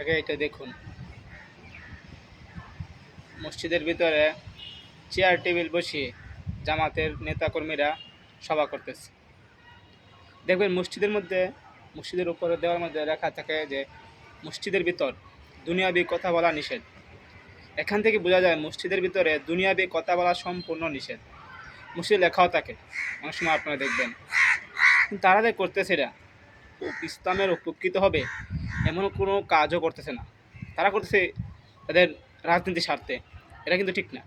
আগে এটা দেখুন, মসজিদের ভিতরে চেয়ার টেবিল বসিয়ে জামাতের নেতাকর্মীরা সভা করতেছে। দেখবেন মসজিদের উপরে দেওয়ার মধ্যে লেখা থাকে যে মসজিদের ভিতর দুনিয়াবি কথা বলা নিষেধ। এখান থেকে বোঝা যায় মসজিদের ভিতরে দুনিয়াবি কথা বলা সম্পূর্ণ নিষেধ। মসজিদে লেখাও থাকে, অনেক সময় আপনারা দেখবেন। কিন্তু তারা যে করতেছে এটা ইসলামের উপকৃত হবে এমন কোনো কাজও করতেছে না। তারা করতেছে তাদের রাজনীতির স্বার্থে। এটা কিন্তু ঠিক না।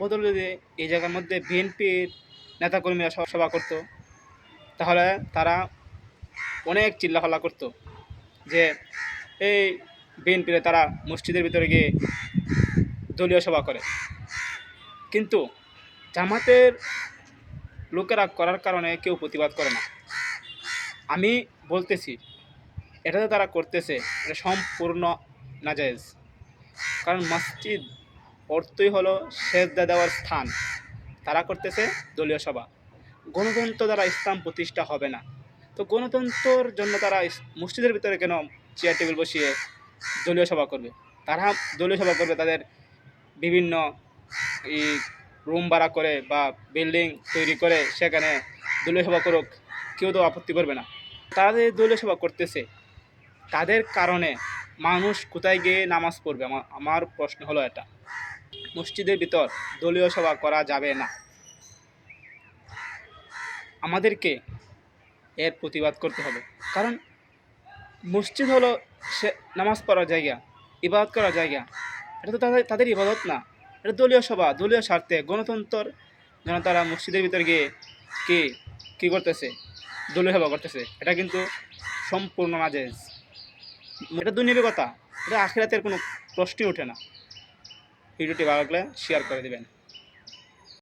বদলে যদি এই জায়গার মধ্যে বিএনপির নেতাকর্মীরা সভা করতো, তাহলে তারা অনেক চিল্লাফাল্লা করতো যে এই বিএনপিরে তারা মসজিদের ভিতরে গিয়ে দলীয় সভা করে। কিন্তু জামাতের লোকেরা করার কারণে কেউ প্রতিবাদ করে না। আমি বলতেছি এটা তো তারা করতেছে, এটা সম্পূর্ণ নাজায়েজ। কারণ মসজিদ অর্থই হলো সেজদা দেওয়ার স্থান, তারা করতেছে দলীয় সভা। গণতন্ত্র দ্বারা ইসলাম প্রতিষ্ঠা হবে না। তো গণতন্ত্রের জন্য তারা মসজিদের ভিতরে কেন চেয়ার টেবিল বসিয়ে দলীয় সভা করবে? তারা দলীয় সভা করবে তাদের বিভিন্ন এই রুম ভাড়া করে বা বিল্ডিং তৈরি করে সেখানে দলীয় সভা করুক, কেউ তো আপত্তি করবে না। তারা যে দলীয় সভা করতেছে তাদের কারণে মানুষ কোথায় গিয়ে নামাজ পড়বে? আমার প্রশ্ন হলো এটা। মসজিদের ভিতর দলীয় সভা করা যাবে না। আমাদেরকে এর প্রতিবাদ করতে হবে। কারণ মসজিদ হলো সে নামাজ পড়ার জায়গা, ইবাদত করার জায়গা। এটা তো তাদের ইবাদত না, এটা দলীয় সভা, দলীয় স্বার্থে গণতন্ত্র যেন তারা মসজিদের ভিতর গিয়ে কি কী করতেছে? দলীয় সভা করতেছে। এটা কিন্তু সম্পূর্ণ নাজায়েজ। এটা দুনিয়াবি কথা, এটা আখিরাতের কোনো প্রশ্নই ওঠে না। ভিডিওটি ভালো লাগলে শেয়ার করে দেবেন।